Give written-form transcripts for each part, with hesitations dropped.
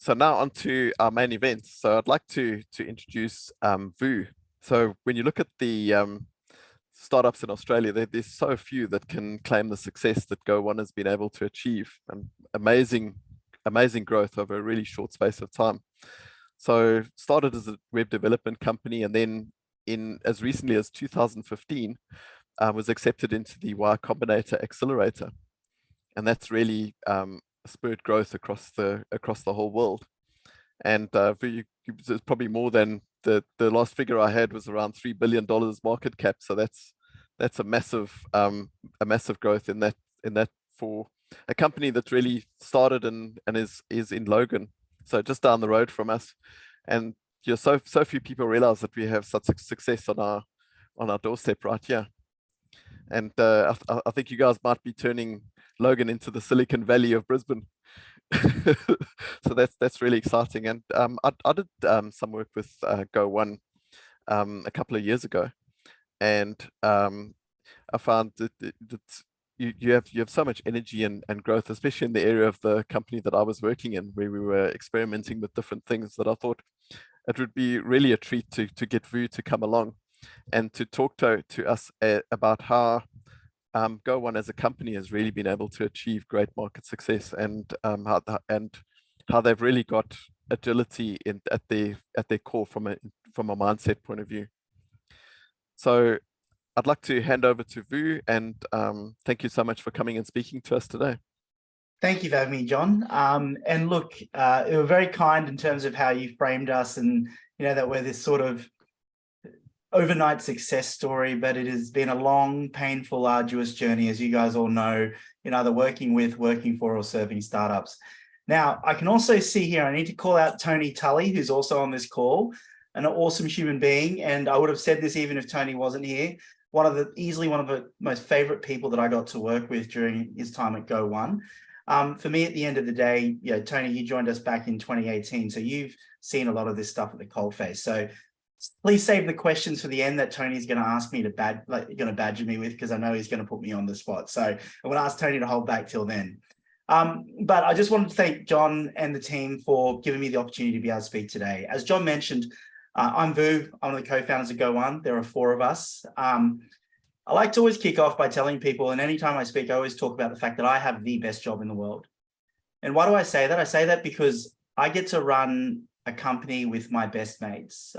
So now on to our main event. So I'd like to introduce Vu. So when you look at the startups in Australia, there's so few that can claim the success that Go1 has been able to achieve, and amazing growth over a really short space of time. So started as a web development company, and then in as recently as 2015, was accepted into the Y Combinator accelerator, and that's really spurred growth across the whole world. And it's probably more than the last figure I had was around $3 billion market cap. So that's a massive growth in that for a company that really started and is in Logan, so just down the road from us. And so few people realize that we have such success on our doorstep right here. And I think you guys might be turning Logan into the Silicon Valley of Brisbane. So that's really exciting. And I did some work with Go1 a couple of years ago, and I found that you have so much energy and growth, especially in the area of the company that I was working in, where we were experimenting with different things, that I thought it would be really a treat to get Vu to come along and to talk to us about how Go1 as a company has really been able to achieve great market success, and how they've really got agility at their core from a mindset point of view. So I'd like to hand over to Vu, and thank you so much for coming and speaking to us today. Thank you for having me, John. And look, you were very kind in terms of how you framed us, and that we're this sort of overnight success story, but it has been a long, painful, arduous journey, as you guys all know, in either working with, working for, or serving startups. Now, I can also see here, I need to call out Tony Tully, who's also on this call, an awesome human being. And I would have said this even if Tony wasn't here. Easily one of the most favorite people that I got to work with during his time at Go1. For me, at the end of the day, Tony, you joined us back in 2018. So you've seen a lot of this stuff at the coalface. So please save the questions for the end that Tony's going to ask me to badger me with, because I know he's going to put me on the spot. So I'm going to ask Tony to hold back till then. But I just wanted to thank John and the team for giving me the opportunity to be able to speak today. As John mentioned, I'm Vu. I'm one of the co-founders of Go1. There are 4 of us. I like to always kick off by telling people, and anytime I speak, I always talk about the fact that I have the best job in the world. And why do I say that? I say that because I get to run a company with my best mates.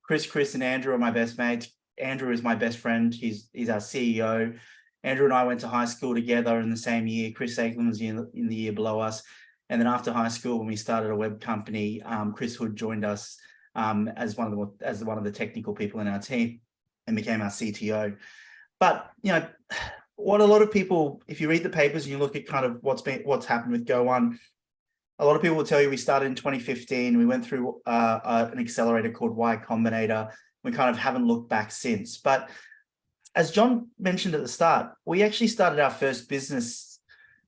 Chris, and Andrew are my best mates. Andrew is my best friend. He's our CEO. Andrew and I went to high school together in the same year. Chris Aiken was in the year below us. And then after high school, when we started a web company, Chris Hood joined us as one of the technical people in our team and became our CTO. But what a lot of people, if you read the papers and you look at kind of what's happened with Go1, a lot of people will tell you we started in 2015. We went through an accelerator called Y Combinator. We kind of haven't looked back since. But as John mentioned at the start, we actually started our first business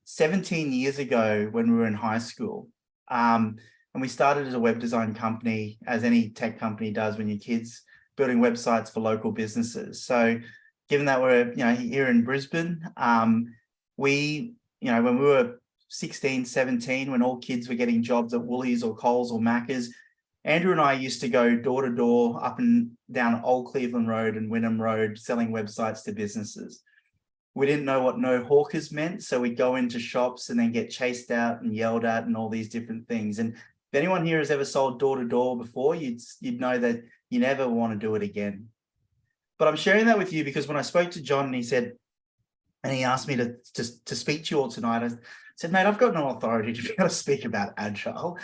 17 years ago when we were in high school. And we started as a web design company, as any tech company does when your kids building websites for local businesses. So given that we're here in Brisbane, when we were 16, 17, when all kids were getting jobs at Woolies or Coles or Macca's, Andrew and I used to go door to door up and down Old Cleveland Road and Wynnum Road selling websites to businesses. We didn't know what no hawkers meant, so we'd go into shops and then get chased out and yelled at and all these different things. And if anyone here has ever sold door to door before, you'd know that you never want to do it again. But I'm sharing that with you because when I spoke to John and he asked me to speak to you all tonight, I said, mate, I've got no authority to be able to speak about Agile.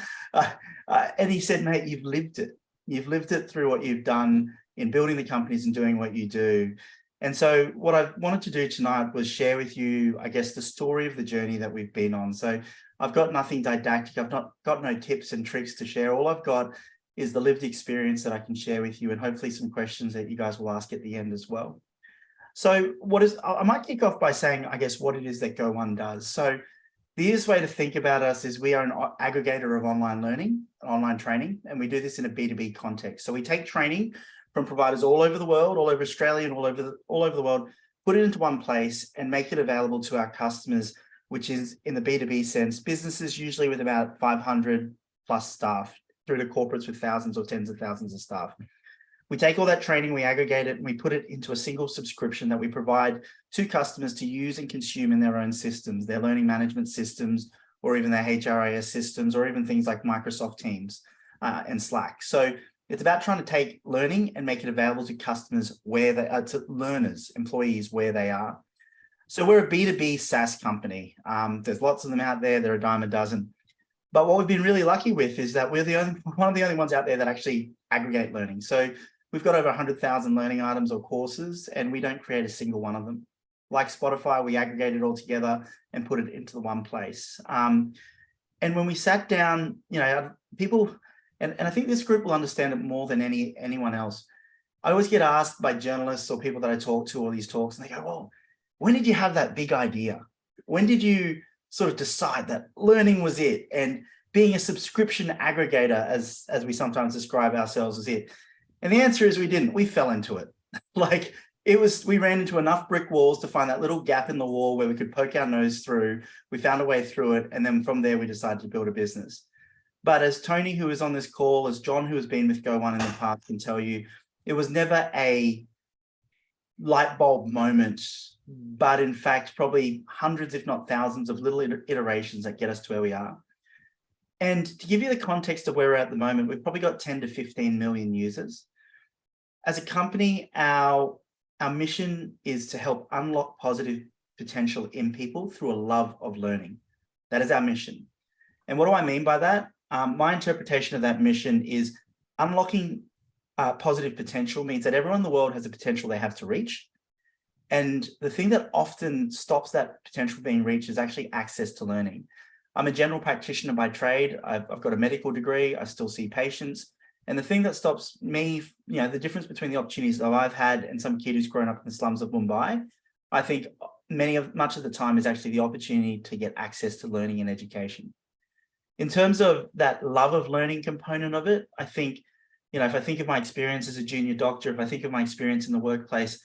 And he said, mate, you've lived it. You've lived it through what you've done in building the companies and doing what you do. And so what I wanted to do tonight was share with you, I guess, the story of the journey that we've been on. So I've got nothing didactic. I've not got no tips and tricks to share. All I've got is the lived experience that I can share with you, and hopefully some questions that you guys will ask at the end as well. So I might kick off by saying, I guess, what it is that Go1 does. So the easiest way to think about us is we are an aggregator of online learning, online training, and we do this in a B2B context. So we take training from providers all over the world, all over Australia and all over the world, put it into one place and make it available to our customers, which is in the B2B sense, businesses usually with about 500 plus staff through to corporates with thousands or tens of thousands of staff. We take all that training, we aggregate it, and we put it into a single subscription that we provide to customers to use and consume in their own systems, their learning management systems, or even their HRIS systems, or even things like Microsoft Teams and Slack. So it's about trying to take learning and make it available to customers where they are, to learners, employees where they are. So we're a B2B SaaS company. There's lots of them out there. They're a dime a dozen. But what we've been really lucky with is that we're one of the only ones out there that actually aggregate learning. So we've got over 100,000 learning items or courses, and we don't create a single one of them. Like Spotify, we aggregate it all together and put it into the one place. And when we sat down, people, and I think this group will understand it more than anyone else. I always get asked by journalists or people that I talk to all these talks, and they go, well, when did you have that big idea? When did you sort of decide that learning was it? And being a subscription aggregator, as we sometimes describe ourselves as it. And the answer is we didn't. We fell into it. We ran into enough brick walls to find that little gap in the wall where we could poke our nose through. We found a way through it. And then from there, we decided to build a business. But as Tony, who is on this call, as John, who has been with Go1 in the past, can tell you, it was never a light bulb moment, but in fact, probably hundreds, if not thousands of little iterations that get us to where we are. And to give you the context of where we're at the moment, we've probably got 10 to 15 million users. As a company, our mission is to help unlock positive potential in people through a love of learning. That is our mission. And what do I mean by that? My interpretation of that mission is unlocking positive potential means that everyone in the world has a potential they have to reach. And the thing that often stops that potential being reached is actually access to learning. I'm a general practitioner by trade. I've got a medical degree. I still see patients. And the thing that stops me, the difference between the opportunities that I've had and some kid who's grown up in the slums of Mumbai, I think much of the time is actually the opportunity to get access to learning and education. In terms of that love of learning component of it, I think, if I think of my experience as a junior doctor, if I think of my experience in the workplace,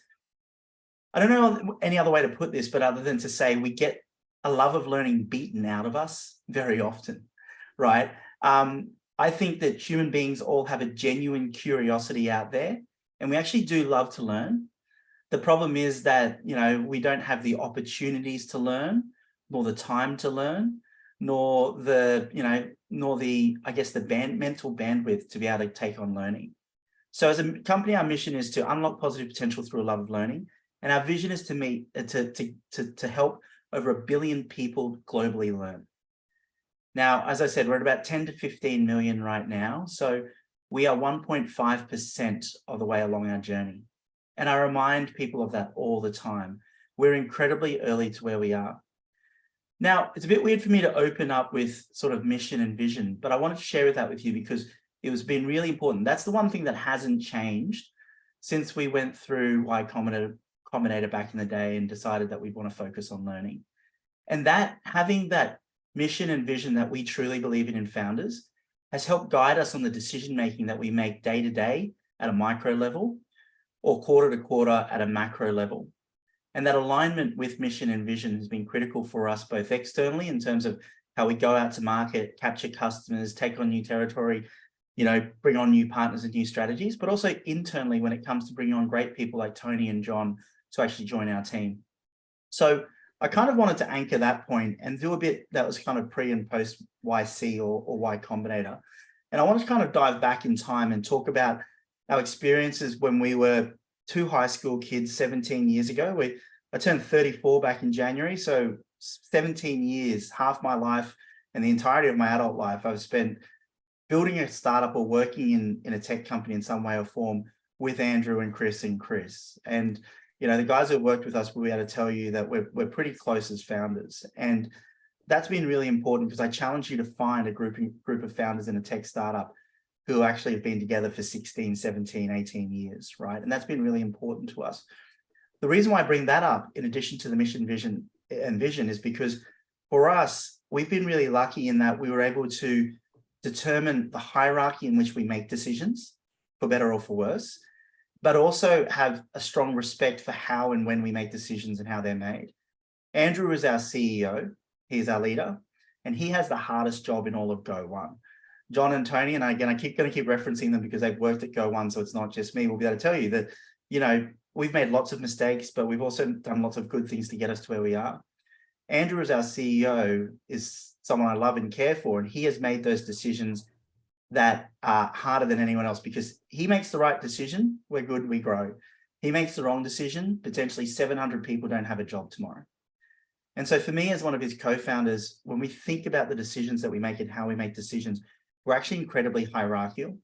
I don't know any other way to put this, but other than to say we get a love of learning beaten out of us very often, right? I think that human beings all have a genuine curiosity out there, and we actually do love to learn. The problem is that, we don't have the opportunities to learn, nor the time to learn, nor the mental bandwidth to be able to take on learning. So as a company, our mission is to unlock positive potential through a love of learning. And our vision is to help over 1 billion people globally learn. Now, as I said, we're at about 10 to 15 million right now. So we are 1.5% of the way along our journey. And I remind people of that all the time. We're incredibly early to where we are. Now, it's a bit weird for me to open up with sort of mission and vision, but I wanted to share that with you because it has been really important. That's the one thing that hasn't changed since we went through Y Combinator back in the day and decided that we want to focus on learning. And that having that mission and vision that we truly believe in founders has helped guide us on the decision-making that we make day to day at a micro level or quarter to quarter at a macro level. And that alignment with mission and vision has been critical for us both externally in terms of how we go out to market, capture customers, take on new territory, bring on new partners and new strategies, but also internally when it comes to bringing on great people like Tony and John to actually join our team. So I kind of wanted to anchor that point and do a bit that was kind of pre and post YC or Y Combinator. And I want to kind of dive back in time and talk about our experiences when we were two high school kids 17 years ago. I turned 34 back in January. So 17 years, half my life and the entirety of my adult life, I've spent building a startup or working in a tech company in some way or form with Andrew and Chris. And the guys who worked with us will be able to tell you that we're pretty close as founders. And that's been really important because I challenge you to find a group of founders in a tech startup who actually have been together for 16, 17, 18 years, right? And that's been really important to us. The reason why I bring that up, in addition to the mission, vision, is because for us, we've been really lucky in that we were able to determine the hierarchy in which we make decisions, for better or for worse, but also have a strong respect for how and when we make decisions and how they're made. Andrew is our CEO, he's our leader, and he has the hardest job in all of Go1. John and Tony, and again, I keep going to keep referencing them because they've worked at Go1, so it's not just me, will be able to tell you that, you know, we've made lots of mistakes, but we've also done lots of good things to get us to where we are. Andrew, as our CEO, is someone I love and care for, and he has made those decisions that are harder than anyone else because he makes the right decision, we're good, we grow. He makes the wrong decision, potentially 700 people don't have a job tomorrow. And so for me, as one of his co-founders, when we think about the decisions that we make and how we make decisions, we're actually incredibly hierarchical.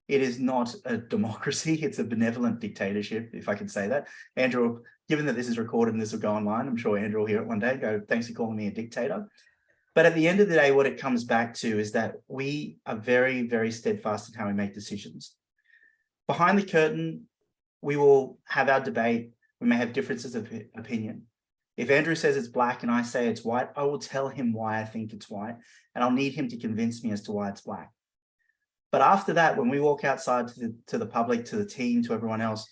It is not a democracy, it's a benevolent dictatorship, if I can say that. Andrew, given that this is recorded and this will go online, I'm sure Andrew will hear it one day, go, thanks for calling me a dictator. But at the end of the day, what it comes back to is that we are very, very steadfast in how we make decisions. Behind the curtain, we will have our debate. We may have differences of opinion. If Andrew says it's black and I say it's white, I will tell him why I think it's white, and I'll need him to convince me as to why it's black. But after that, when we walk outside to the public, to the team, to everyone else,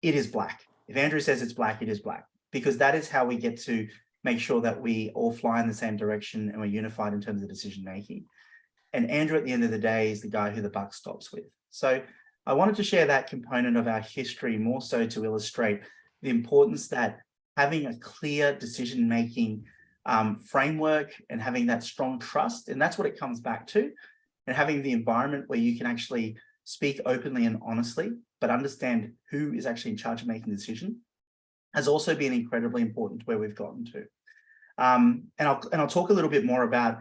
it is black. If Andrew says it's black, it is black, because that is how we get to make sure that we all fly in the same direction and we're unified in terms of decision making. And Andrew, at the end of the day, is the guy who the buck stops with. So I wanted to share that component of our history more so to illustrate the importance that having a clear decision-making framework and having that strong trust, and that's what it comes back to, and having the environment where you can actually speak openly and honestly, but understand who is actually in charge of making the decision, has also been incredibly important to where we've gotten to. And I'll talk a little bit more about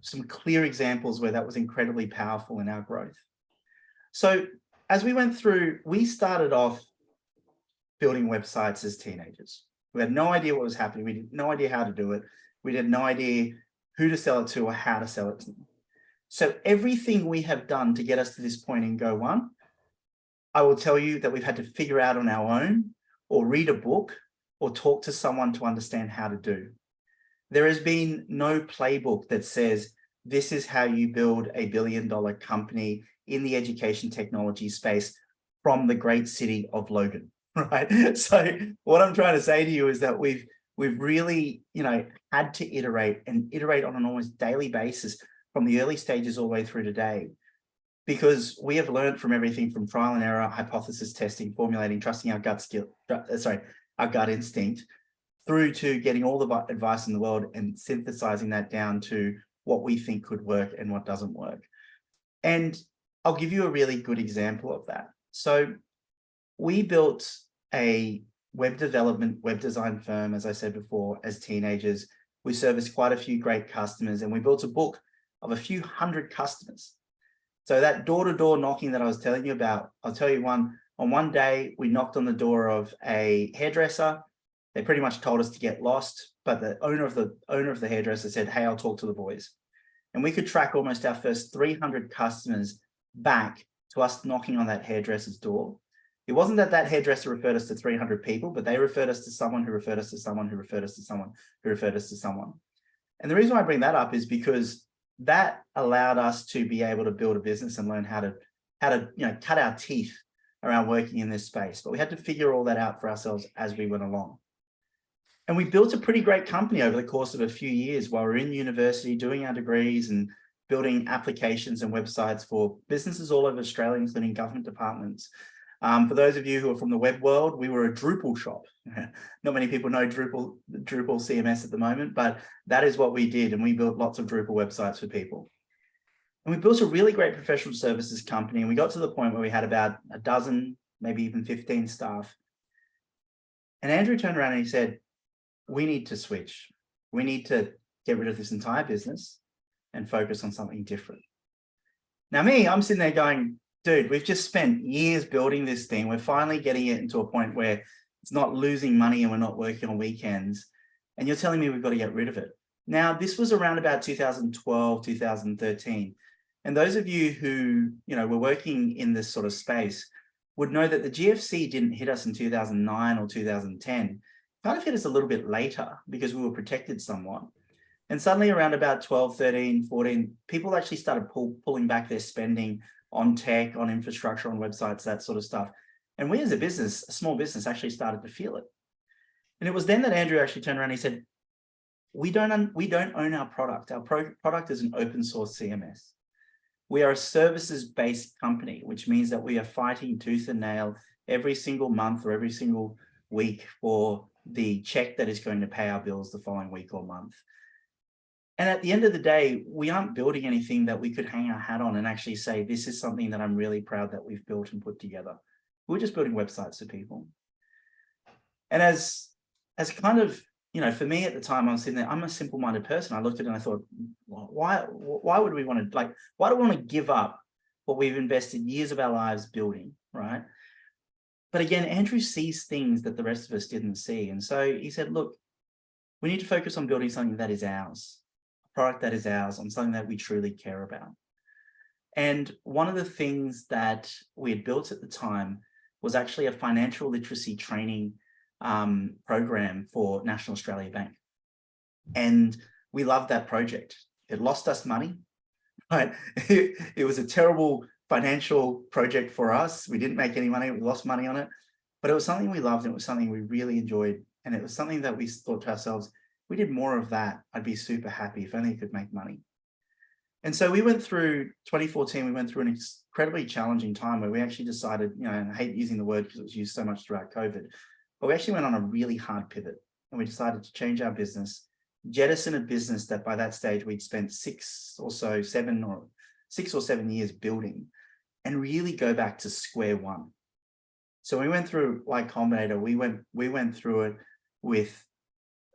some clear examples where that was incredibly powerful in our growth. So as we went through, we started off building websites as teenagers. We had no idea what was happening. We had no idea how to do it. We had no idea who to sell it to or how to sell it to them. So everything we have done to get us to this point in Go1, I will tell you that we've had to figure out on our own, or read a book, or talk to someone to understand how to do. There has been no playbook that says, this is how you build a billion-dollar company in the education technology space from the great city of Logan, right? So what I'm trying to say to you is that we've really, had to iterate on an almost daily basis from the early stages all the way through today, because we have learned from everything from trial and error, hypothesis testing, formulating, trusting our our gut instinct, through to getting all the advice in the world and synthesizing that down to what we think could work and what doesn't work. And I'll give you a really good example of that. So we built a web development, web design firm, as I said before, as teenagers. We serviced quite a few great customers, and we built a book of a few hundred customers. So that door-to-door knocking that I was telling you about, I'll tell you one. On one day, we knocked on the door of a hairdresser. They pretty much told us to get lost, but the owner of the hairdresser said, hey, I'll talk to the boys. And we could track almost our first 300 customers back to us knocking on that hairdresser's door. It wasn't that hairdresser referred us to 300 people, but they referred us to someone who referred us to someone who referred us to someone who referred us to someone. And the reason why I bring that up is because that allowed us to be able to build a business and learn how to cut our teeth around working in this space. But we had to figure all that out for ourselves as we went along. And we built a pretty great company over the course of a few years while we were in university doing our degrees and building applications and websites for businesses all over Australia, including government departments. For those of you who are from the web world, we were a Drupal shop. Not many people know Drupal CMS at the moment, but that is what we did. And we built lots of Drupal websites for people. And we built a really great professional services company. And we got to the point where we had about a dozen, maybe even 15 staff. And Andrew turned around and he said, we need to switch. We need to get rid of this entire business and focus on something different. Now I'm sitting there going, dude, we've just spent years building this thing. We're finally getting it into a point where it's not losing money and we're not working on weekends. And you're telling me we've got to get rid of it. Now, this was around about 2012, 2013. And those of you who, were working in this sort of space would know that the GFC didn't hit us in 2009 or 2010. Kind of hit us a little bit later because we were protected somewhat. And suddenly around about 12, 13, 14, people actually started pulling back their spending on tech, on infrastructure, on websites, that sort of stuff. And we as a business, a small business, actually started to feel it. And it was then that Andrew actually turned around and he said, we don't own our product. Our product is an open source CMS. We are a services-based company, which means that we are fighting tooth and nail every single month or every single week for the check that is going to pay our bills the following week or month. And at the end of the day, we aren't building anything that we could hang our hat on and actually say, this is something that I'm really proud that we've built and put together. We're just building websites for people. And as kind of, you know, for me at the time, I was sitting there, I'm a simple-minded person. I looked at it and I thought, well, why would we want to, like, why do we want to give up what we've invested years of our lives building, right? But again, Andrew sees things that the rest of us didn't see. And so he said, look, we need to focus on building something that is ours, a product that is ours, on something that we truly care about. And one of the things that we had built at the time was actually a financial literacy training program for National Australia Bank. And we loved that project. It lost us money, right? It was a terrible financial project for us. We didn't make any money, we lost money on it, but it was something we loved and it was something we really enjoyed. And it was something that we thought to ourselves, we did more of that, I'd be super happy if only I could make money. And so we went through 2014, we went through an incredibly challenging time where we actually decided, you know, and I hate using the word because it was used so much throughout COVID, but we actually went on a really hard pivot and we decided to change our business, jettison a business that by that stage we'd spent 6 or 7 years building, and really go back to square one. So we went through Y Combinator, we went through it with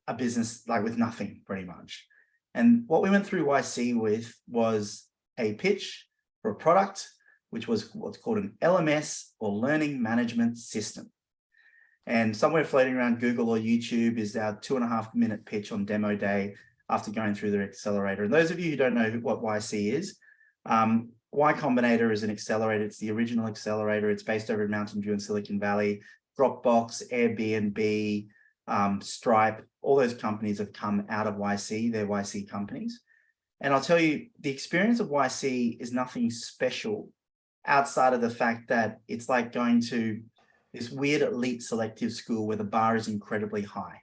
a business like with nothing pretty much. And what we went through YC with was a pitch for a product, which was what's called an LMS or learning management system. And somewhere floating around Google or YouTube is our 2.5-minute pitch on demo day after going through their accelerator. And those of you who don't know what YC is, Y Combinator is an accelerator. It's the original accelerator. It's based over in Mountain View in Silicon Valley. Dropbox, Airbnb, Stripe, all those companies have come out of YC. They're YC companies. And I'll tell you, the experience of YC is nothing special outside of the fact that it's like going to this weird elite selective school where the bar is incredibly high,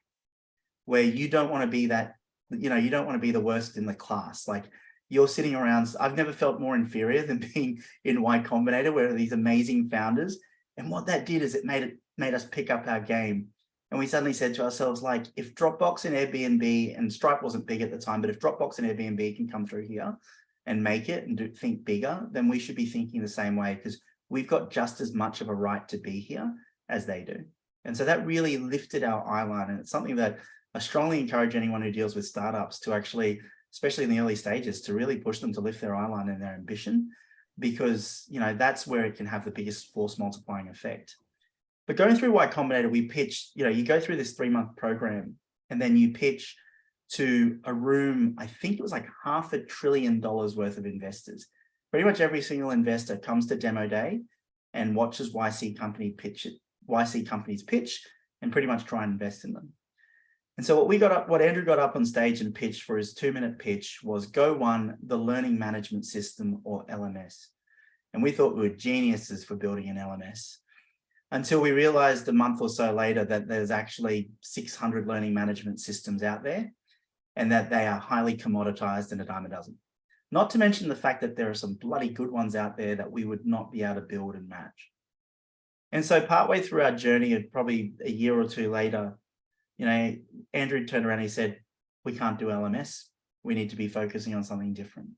where you don't want to be that, you know, you don't want to be the worst in the class. Like, you're sitting around, I've never felt more inferior than being in Y Combinator, where these amazing founders. And what that did is it made us pick up our game. And we suddenly said to ourselves, like, if Dropbox and Airbnb, and Stripe wasn't big at the time, but if Dropbox and Airbnb can come through here and make it and think bigger, then we should be thinking the same way, because we've got just as much of a right to be here as they do. And so that really lifted our eyeline. And it's something that I strongly encourage anyone who deals with startups to actually, especially in the early stages, to really push them to lift their eyeline and their ambition, because, you know, that's where it can have the biggest force multiplying effect. But going through Y Combinator, we pitched, you know, you go through this 3-month program and then you pitch to a room, I think it was like $500 billion worth of investors. Pretty much every single investor comes to demo day and watches YC companies pitch and pretty much try and invest in them. And so what Andrew got up on stage and pitched for his 2-minute pitch was Go1, the learning management system, or LMS. And we thought we were geniuses for building an LMS, until we realized a month or so later that there's actually 600 learning management systems out there and that they are highly commoditized and a dime a dozen. Not to mention the fact that there are some bloody good ones out there that we would not be able to build and match. And so partway through our journey, of probably a year or two later, you know, Andrew turned around and he said, we can't do LMS. We need to be focusing on something different.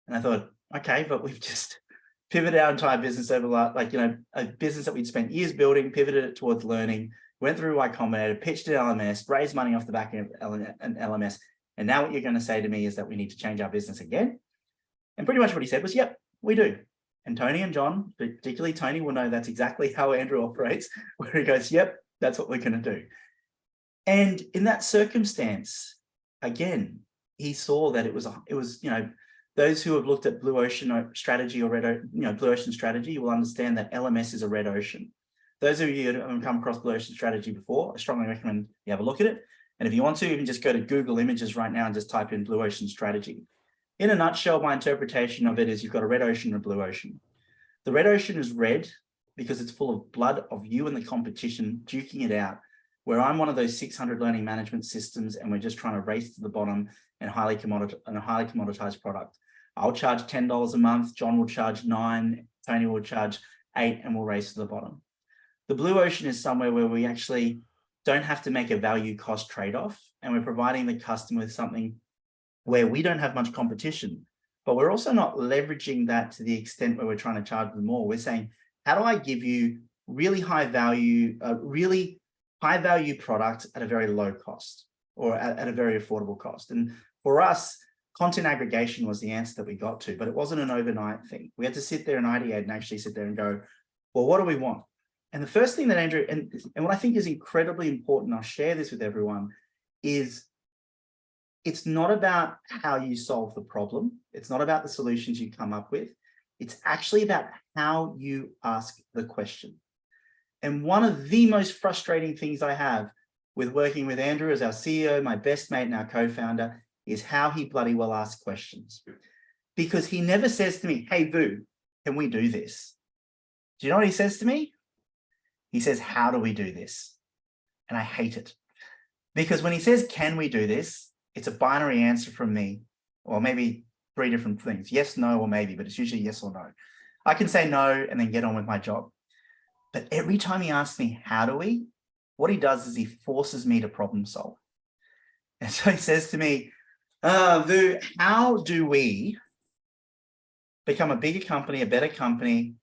And I thought, okay, but we've just pivoted our entire business over, like, you know, a business that we'd spent years building, pivoted it towards learning, went through Y Combinator, pitched an LMS, raised money off the back of an LMS. And now what you're going to say to me is that we need to change our business again. And pretty much what he said was, yep, we do. And Tony and John, particularly Tony, will know that's exactly how Andrew operates, where he goes, yep, that's what we're going to do. And in that circumstance, again, he saw that it was, you know, those who have looked at Blue Ocean strategy or Blue Ocean strategy, you will understand that LMS is a red ocean. Those of you who haven't come across Blue Ocean strategy before, I strongly recommend you have a look at it. And if you want to, you can just go to Google Images right now and just type in Blue Ocean strategy. In a nutshell, my interpretation of it is you've got a red ocean and a blue ocean. The red ocean is red because it's full of blood of you and the competition duking it out, where I'm one of those 600 learning management systems and we're just trying to race to the bottom and a highly commoditized product. I'll charge $10 a month, John will charge $9, Tony will charge $8, and we'll race to the bottom. The blue ocean is somewhere where we actually don't have to make a value cost trade-off, and we're providing the customer with something where we don't have much competition, but we're also not leveraging that to the extent where we're trying to charge them more. We're saying, how do I give you really high value product at a very low cost, or at a very affordable cost? And for us, content aggregation was the answer that we got to, but it wasn't an overnight thing. We had to sit there and ideate and actually sit there and go, well, what do we want? And the first thing that Andrew, and what I think is incredibly important, I'll share this with everyone, is it's not about how you solve the problem. It's not about the solutions you come up with. It's actually about how you ask the question. And one of the most frustrating things I have with working with Andrew as our CEO, my best mate and our co-founder, is how he bloody well asks questions. Because he never says to me, hey, Vu, can we do this? Do you know what he says to me? He says, how do we do this? And I hate it. Because when he says, can we do this? It's a binary answer from me, or maybe 3 different things, yes, no, or maybe, but it's usually yes or no. I can say no and then get on with my job. But every time he asks me, how do we? What he does is he forces me to problem solve. And so he says to me, Vu, how do we become a bigger company, a better company,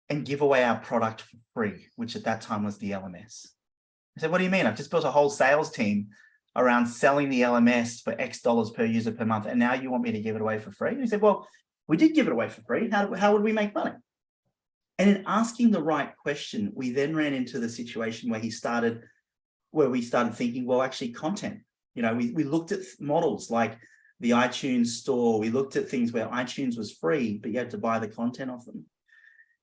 and give away our product for free, which at that time was the LMS? I said, what do you mean? I've just built a whole sales team around selling the LMS for X dollars per user per month, and now you want me to give it away for free? And he said, well, we did give it away for free. How would we make money? And in asking the right question, we then ran into the situation where we started thinking, well, actually content. You know, we looked at models like the iTunes store. We looked at things where iTunes was free, but you had to buy the content of them.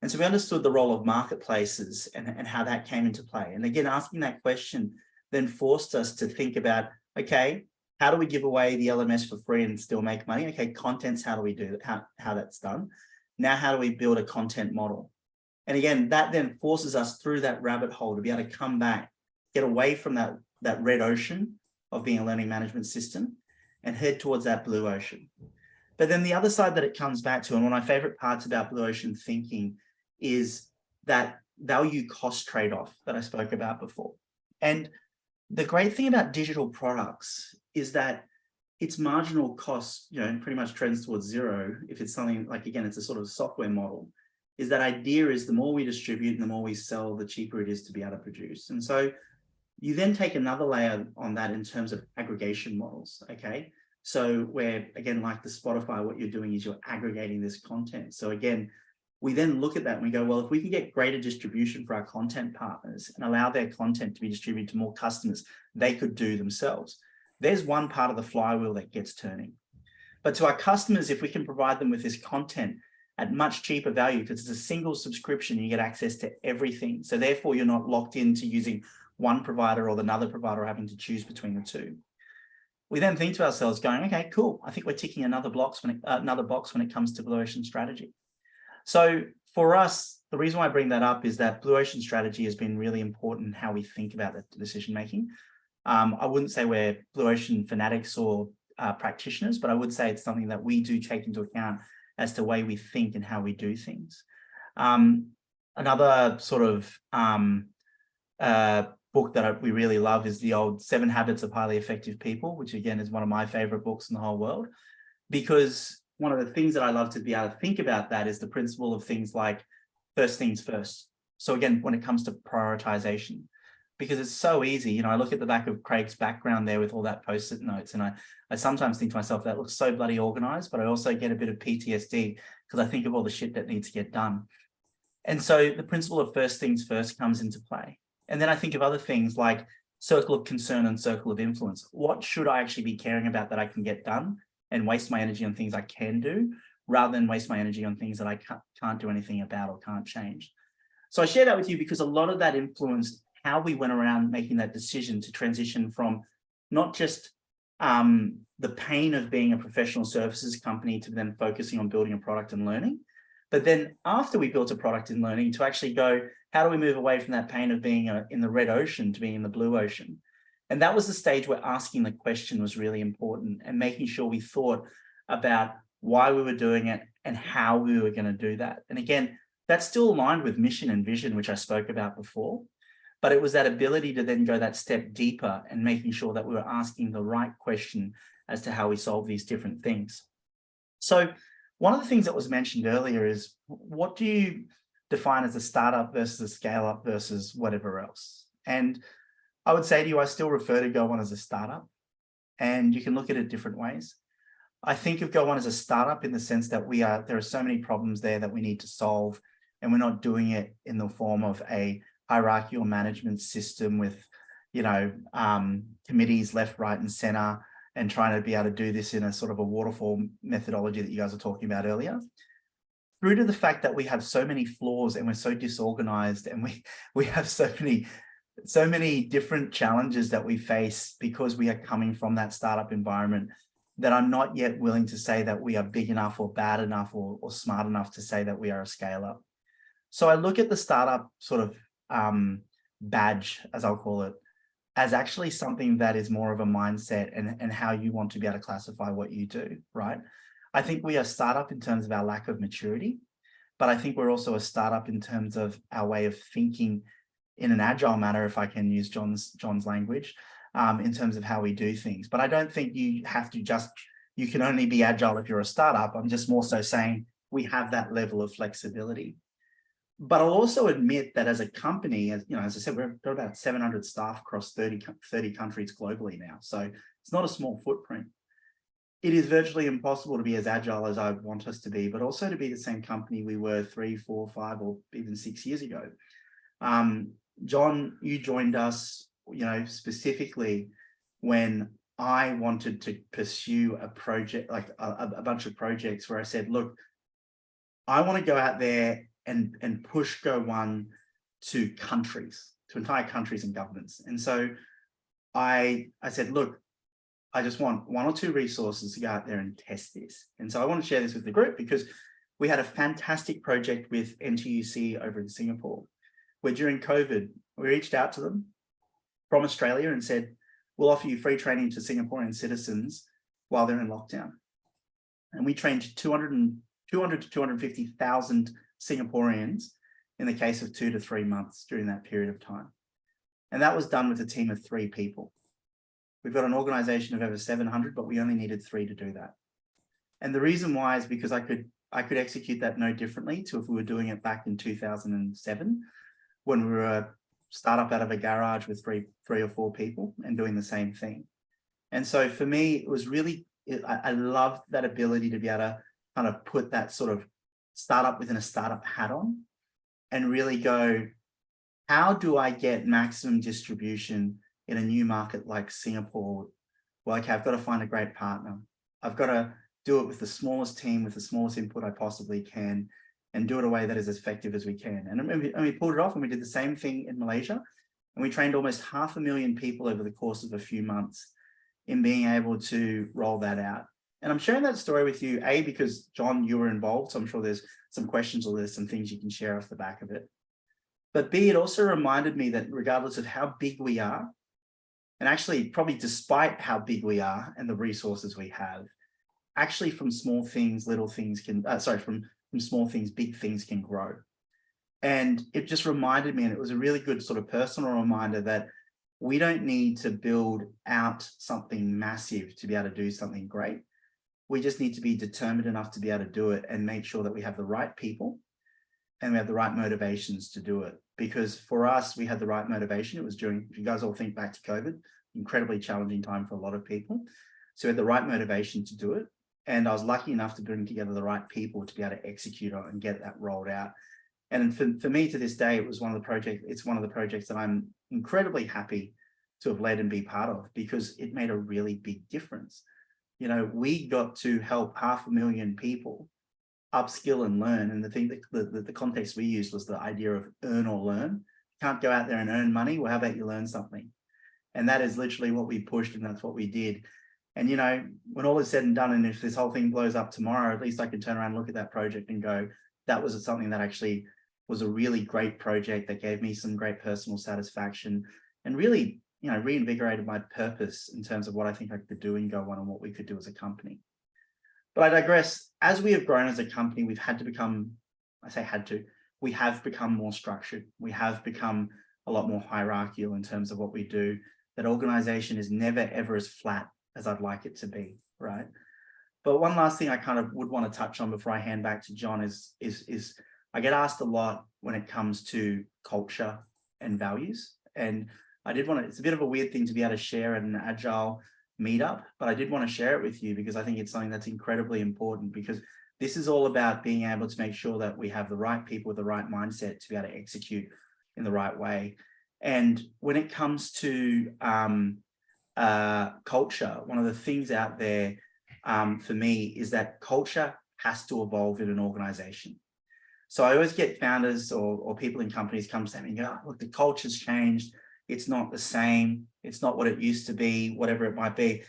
And so we understood the role of marketplaces and how that came into play. And again, asking that question then forced us to think about, okay, how do we give away the LMS for free and still make money? Okay, contents, how do we do that? How that's done? Now, how do we build a content model? And again, that then forces us through that rabbit hole to be able to come back, get away from that red ocean of being a learning management system and head towards that blue ocean. But then the other side that it comes back to, and one of my favorite parts about blue ocean thinking, is that value cost trade-off that I spoke about before. And the great thing about digital products is that its marginal cost, pretty much trends towards zero. If it's something like, again, it's a sort of software model, is that idea is the more we distribute and the more we sell, the cheaper it is to be able to produce. And so you then take another layer on that in terms of aggregation models, okay? So where, again, like the Spotify, what you're doing is you're aggregating this content. So again, we then look at that and we go, well, if we can get greater distribution for our content partners and allow their content to be distributed to more customers they could do themselves, there's one part of the flywheel that gets turning. But to our customers, if we can provide them with this content at much cheaper value, because it's a single subscription, you get access to everything. So therefore, you're not locked into using one provider or another provider, or having to choose between the two. We then think to ourselves going, okay, cool. I think we're ticking another box when it comes to Blue Ocean strategy. So for us, the reason why I bring that up is that Blue Ocean strategy has been really important in how we think about the decision-making. I wouldn't say we're Blue Ocean fanatics or practitioners, but I would say it's something that we do take into account as to the way we think and how we do things. Another sort of book that we really love is the old 7 Habits of Highly Effective People, which again is one of my favorite books in the whole world, because one of the things that I love to be able to think about that is the principle of things like first things first. So again, when it comes to prioritization, because it's so easy, I look at the back of Craig's background there with all that post-it notes, and I sometimes think to myself, that looks so bloody organized, but I also get a bit of PTSD because I think of all the shit that needs to get done. And so the principle of first things first comes into play. And then I think of other things like circle of concern and circle of influence. What should I actually be caring about that I can get done, and waste my energy on things I can do, rather than waste my energy on things that I can't do anything about or can't change. So I share that with you because a lot of that influenced how we went around making that decision to transition from not just the pain of being a professional services company to then focusing on building a product and learning. But then after we built a product and learning, to actually go, how do we move away from that pain of being in the red ocean to being in the blue ocean? And that was the stage where asking the question was really important, and making sure we thought about why we were doing it, and how we were going to do that. And again, that's still aligned with mission and vision, which I spoke about before. But it was that ability to then go that step deeper and making sure that we were asking the right question as to how we solve these different things. So one of the things that was mentioned earlier is, what do you define as a startup versus a scale up versus whatever else? And I would say to you, I still refer to Go1 as a startup, and you can look at it different ways. I think of Go1 as a startup in the sense that there are so many problems there that we need to solve, and we're not doing it in the form of a hierarchical management system with, committees left, right, and center, and trying to be able to do this in a sort of a waterfall methodology that you guys were talking about earlier. Through to the fact that we have so many flaws and we're so disorganized, and we have so many different challenges that we face because we are coming from that startup environment, that I'm not yet willing to say that we are big enough or bad enough or smart enough to say that we are a scale up. So I look at the startup sort of badge, as I'll call it, as actually something that is more of a mindset and how you want to be able to classify what you do, right? I think we are startup in terms of our lack of maturity, but I think we're also a startup in terms of our way of thinking in an agile manner, if I can use John's language, in terms of how we do things. But I don't think you can only be agile if you're a startup. I'm just more so saying we have that level of flexibility. But I'll also admit that as a company, as I said, we're about 700 staff across 30 countries globally now. So it's not a small footprint. It is virtually impossible to be as agile as I want us to be, but also to be the same company we were 3, 4, 5, or even 6 years ago. John, you joined us, specifically when I wanted to pursue a project, like a bunch of projects where I said, look, I want to go out there and push Go1 to entire countries and governments. And so I said, look, I just want 1 or 2 resources to go out there and test this. And so I want to share this with the group because we had a fantastic project with NTUC over in Singapore, where during COVID, we reached out to them from Australia and said, we'll offer you free training to Singaporean citizens while they're in lockdown. And we trained 200 to 250,000 Singaporeans in the case of 2 to 3 months during that period of time. And that was done with a team of 3 people. We've got an organization of over 700, but we only needed 3 to do that. And the reason why is because I could execute that no differently to if we were doing it back in 2007, when we were a startup out of a garage with three or 4 people and doing the same thing. And so for me, it was really, I loved that ability to be able to kind of put that sort of startup within a startup hat on and really go, how do I get maximum distribution in a new market like Singapore? Well, okay, I've got to find a great partner. I've got to do it with the smallest team, with the smallest input I possibly can, and do it in a way that is as effective as we can. And we pulled it off, and we did the same thing in Malaysia. And we trained almost 500,000 people over the course of a few months in being able to roll that out. And I'm sharing that story with you, A, because John, you were involved. So I'm sure there's some questions or there's some things you can share off the back of it. But B, it also reminded me that regardless of how big we are, and actually probably despite how big we are and the resources we have, actually from small things, little things can, from small things, big things can grow. And it just reminded me, and it was a really good sort of personal reminder that we don't need to build out something massive to be able to do something great. We just need to be determined enough to be able to do it and make sure that we have the right people and we have the right motivations to do it. Because for us, we had the right motivation. It was during, if you guys all think back to COVID, incredibly challenging time for a lot of people. So we had the right motivation to do it. And I was lucky enough to bring together the right people to be able to execute on and get that rolled out. And for me to this day, it's one of the projects that I'm incredibly happy to have led and be part of, because it made a really big difference. We got to help 500,000 people upskill and learn. And the context we used was the idea of earn or learn. You can't go out there and earn money. Well, how about you learn something? And that is literally what we pushed, and that's what we did. And, when all is said and done, and if this whole thing blows up tomorrow, at least I can turn around and look at that project and go, that was something that actually was a really great project that gave me some great personal satisfaction and really, reinvigorated my purpose in terms of what I think I could do in Go1 and what we could do as a company. But I digress. As we have grown as a company, we've had to become, I say had to, we have become more structured. We have become a lot more hierarchical in terms of what we do. That organization is never, ever as flat as I'd like it to be, right? But one last thing I kind of would want to touch on before I hand back to John is I get asked a lot when it comes to culture and values. And I did want to, it's a bit of a weird thing to be able to share at an Agile meetup, but I did want to share it with you because I think it's something that's incredibly important, because this is all about being able to make sure that we have the right people with the right mindset to be able to execute in the right way. And when it comes to culture, one of the things out there for me is that culture has to evolve in an organization. So I always get founders or people in companies come to me and go, look, the culture's changed. It's not the same. It's not what it used to be, whatever it might be.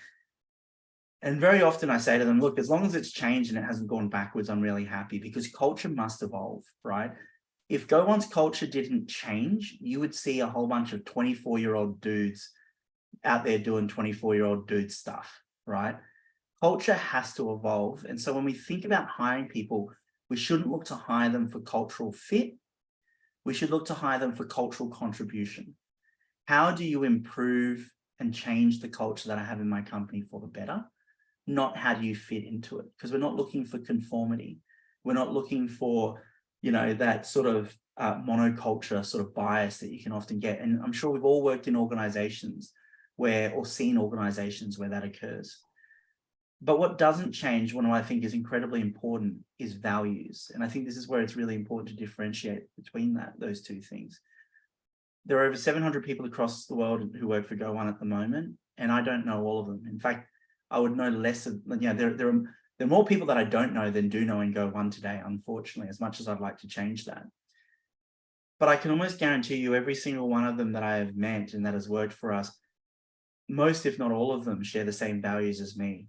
And very often I say to them, look, as long as it's changed and it hasn't gone backwards, I'm really happy, because culture must evolve, right? If Go1's culture didn't change, you would see a whole bunch of 24-year-old dudes out there doing 24-year-old dude stuff, right? Culture has to evolve. And so when we think about hiring people, we shouldn't look to hire them for cultural fit. We should look to hire them for cultural contribution. How do you improve and change the culture that I have in my company for the better? Not how do you fit into it? Because we're not looking for conformity. We're not looking for, you know, that sort of monoculture sort of bias that you can often get. And I'm sure we've all worked in organizations where, or seen organizations where that occurs. But what doesn't change, what I think is incredibly important, is values. And I think this is where it's really important to differentiate between those two things. There are over 700 people across the world who work for Go1 at the moment, and I don't know all of them. In fact, I would know less of, you know, there are more people that I don't know than do know in Go1 today, unfortunately, as much as I'd like to change that. But I can almost guarantee you every single one of them that I have met and that has worked for us, most, if not all of them, share the same values as me.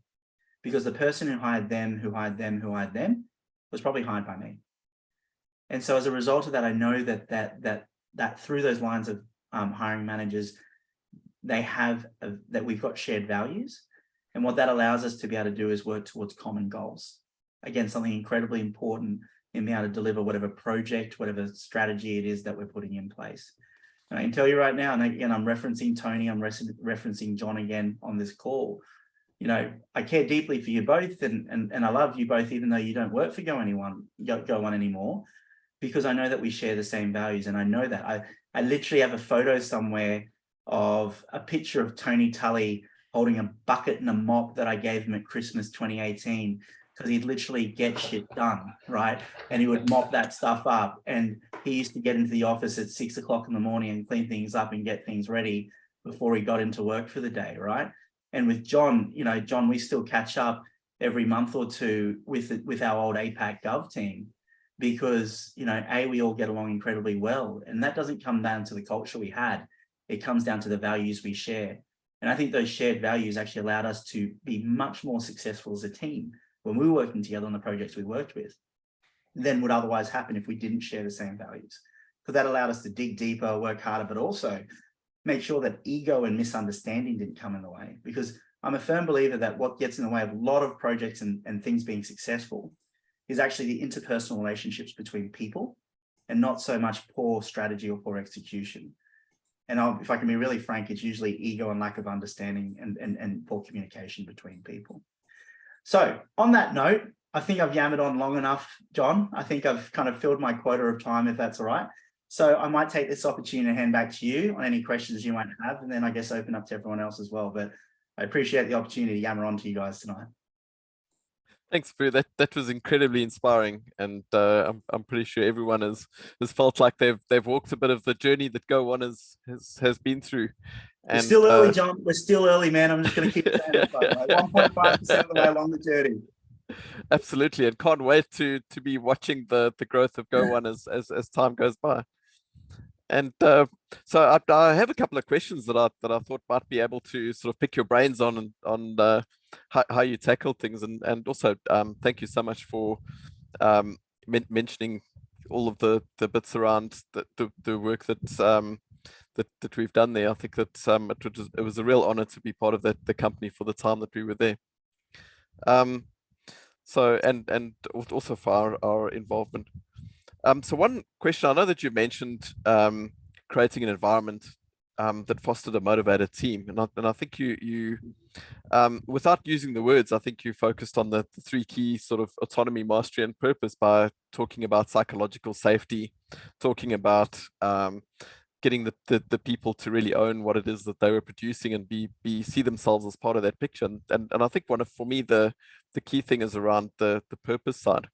Because the person who hired them was probably hired by me. And so as a result of that, I know that through those lines of hiring managers, they have that we've got shared values. And what that allows us to be able to do is work towards common goals. Again, something incredibly important in being able to deliver whatever project, whatever strategy it is that we're putting in place. And I can tell you right now, and again, I'm referencing Tony, I'm referencing John again on this call. You know, I care deeply for you both, and I love you both, even though you don't work for Go1 anymore, because I know that we share the same values. And I know that I literally have a photo somewhere of a picture of Tony Tully holding a bucket and a mop that I gave him at Christmas 2018, because he'd literally get shit done, right? And he would mop that stuff up. And he used to get into the office at 6 o'clock in the morning and clean things up and get things ready before he got into work for the day, right? And with John, you know, John, we still catch up every month or two with our old APAC Gov team, because, you know, we all get along incredibly well. And that doesn't come down to the culture we had. It comes down to the values we share. And I think those shared values actually allowed us to be much more successful as a team when we were working together on the projects we worked with than would otherwise happen if we didn't share the same values. Because that allowed us to dig deeper, work harder, but also make sure that ego and misunderstanding didn't come in the way. Because I'm a firm believer that what gets in the way of a lot of projects and things being successful is actually the interpersonal relationships between people, and not so much poor strategy or poor execution. And if I can be really frank, it's usually ego and lack of understanding and poor communication between people. So on that note, I think I've yammered on long enough, John. I think I've kind of filled my quota of time, if that's all right. So I might take this opportunity to hand back to you on any questions you might have, and then I guess open up to everyone else as well. But I appreciate the opportunity to yammer on to you guys tonight. Thanks, Vu. That was incredibly inspiring, and I'm pretty sure everyone has felt like they've walked a bit of the journey that Go1 has been through. And we're still early, John. We're still early, man. I'm just going to keep saying it, like 1.5% of the way along the journey. Absolutely, and can't wait to be watching the growth of Go1 as time goes by. And so I have a couple of questions that I thought might be able to sort of pick your brains on how you tackle things, and also thank you so much for mentioning all of the bits around the work that we've done there. I think that it was a real honor to be part of the company for the time that we were there. So, and also for our involvement. So one question, I know that you mentioned creating an environment that fostered a motivated team, and I think you without using the words, I think you focused on the three key sort of autonomy, mastery, and purpose by talking about psychological safety, talking about getting the people to really own what it is that they were producing and be see themselves as part of that picture. And I think for me the key thing is around the purpose side.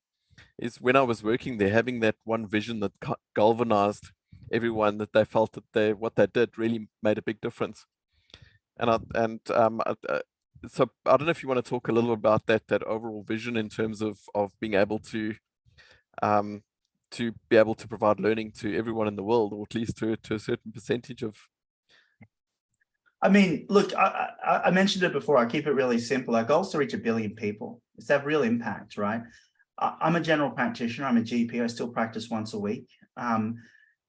Is when I was working there, having that one vision that galvanized everyone, that they felt that what they did really made a big difference. So I don't know if you want to talk a little about that overall vision in terms of being able um, to be able to provide learning to everyone in the world, or at least to a certain percentage of. I mean, look, I mentioned it before. I keep it really simple. Our goal is to reach 1 billion people. It's that real impact, right? I'm a general practitioner. I'm a GP. I still practice once a week.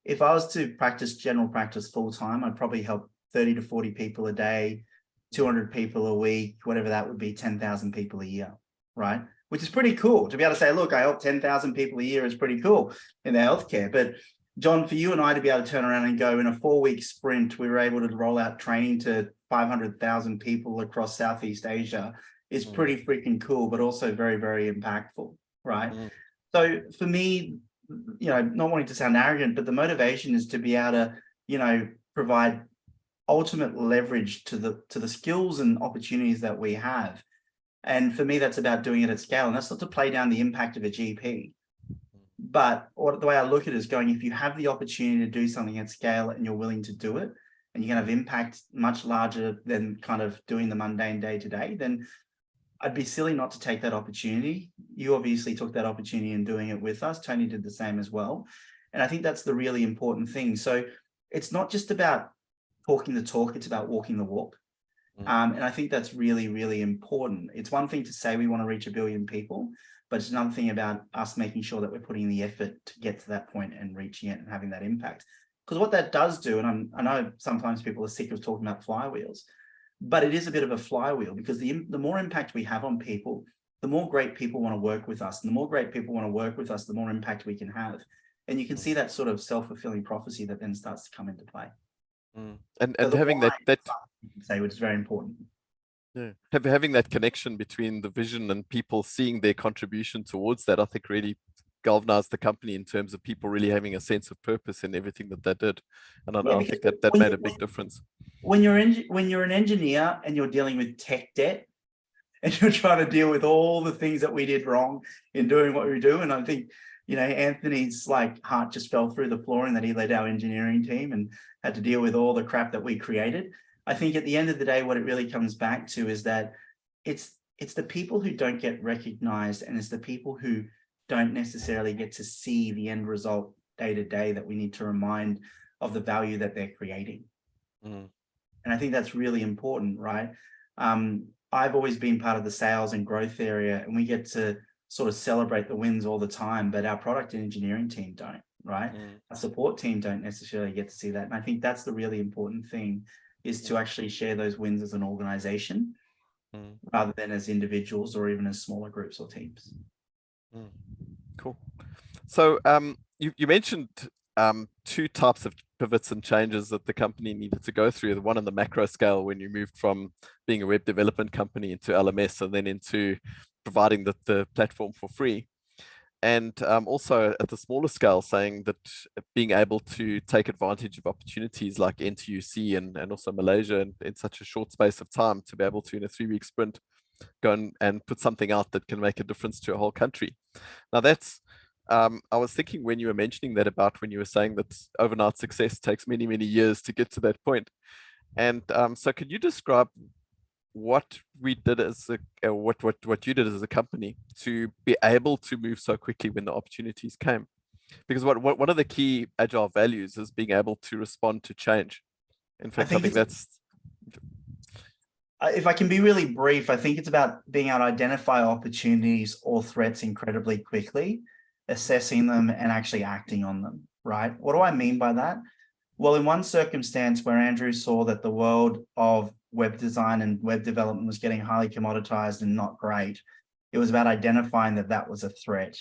If I was to practice general practice full time, I'd probably help 30 to 40 people a day, 200 people a week, whatever that would be, 10,000 people a year, right? Which is pretty cool to be able to say, look, I help 10,000 people a year is pretty cool in the healthcare. But John, for you and I to be able to turn around and go in a 4-week sprint, we were able to roll out training to 500,000 people across Southeast Asia is pretty freaking cool, but also very, very impactful, right? So for me, not wanting to sound arrogant, but the motivation is to be able to, provide ultimate leverage to the skills and opportunities that we have. And for me, that's about doing it at scale. And that's not to play down the impact of a GP. But the way I look at it is going, if you have the opportunity to do something at scale and you're willing to do it, and you're going to have impact much larger than kind of doing the mundane day to day, then I'd be silly not to take that opportunity. You obviously took that opportunity in doing it with us. Tony did the same as well. And I think that's the really important thing. So it's not just about talking the talk, it's about walking the walk. And I think that's really, really important. It's one thing to say we want to reach 1 billion people, but it's another thing about us making sure that we're putting the effort to get to that point and reaching it and having that impact. Because what that does do, and I know sometimes people are sick of talking about flywheels, but it is a bit of a flywheel, because the more impact we have on people, the more great people want to work with us. And the more great people want to work with us, the more impact we can have. And you can see that sort of self-fulfilling prophecy that then starts to come into play. And So having why, that you can say, which is very important. Yeah, having that connection between the vision and people seeing their contribution towards that, I think really galvanized the company in terms of people really having a sense of purpose in everything that they did. And I think that made a big difference. When you're an engineer and you're dealing with tech debt, and you're trying to deal with all the things that we did wrong in doing what we do, and I think, Anthony's heart just fell through the floor, and that he led our engineering team and had to deal with all the crap that we created. I think at the end of the day, what it really comes back to is that it's the people who don't get recognized, and it's the people who don't necessarily get to see the end result day to day that we need to remind of the value that they're creating. And I think that's really important, right? I've always been part of the sales and growth area, and we get to sort of celebrate the wins all the time, but our product and engineering team don't, right? Our support team don't necessarily get to see that. And I think that's the really important thing, is to actually share those wins as an organization rather than as individuals or even as smaller groups or teams. Cool. So you mentioned two types of pivots and changes that the company needed to go through. The one on the macro scale, when you moved from being a web development company into LMS and then into providing the platform for free. And also at the smaller scale, saying that being able to take advantage of opportunities like NTUC and also Malaysia in such a short space of time, to be able to, in a 3-week sprint, go and put something out that can make a difference to a whole country. Now that's, I was thinking when you were mentioning that, about when you were saying that overnight success takes many, many years to get to that point. And so could you describe what we did as what you did as a company to be able to move so quickly when the opportunities came? Because one of the key agile values is being able to respond to change. In fact, I think that's, if I can be really brief, I think it's about being able to identify opportunities or threats incredibly quickly, assessing them and actually acting on them, right? What do I mean by that? Well, in one circumstance where Andrew saw that the world of web design and web development was getting highly commoditized and not great, It was about identifying that that was a threat.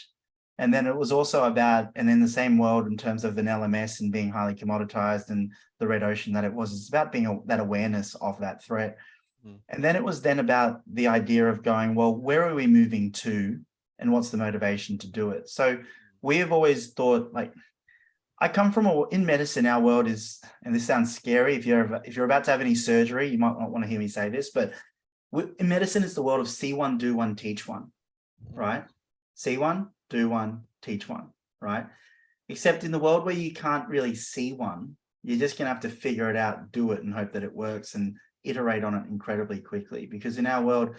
And then it was also about, and in the same world in terms of an LMS and being highly commoditized and the red ocean that it was, it's about being that awareness of that threat. And then it was then about the idea of going, well, where are we moving to and what's the motivation to do it? So we have always thought, like, I come from in medicine, our world is, and this sounds scary, if you're about to have any surgery, you might not want to hear me say this, but in medicine, it's the world of see one, do one, teach one, right? See one, do one, teach one, right? Except in the world where you can't really see one, you're just going to have to figure it out, do it, and hope that it works and iterate on it incredibly quickly. Because in our world,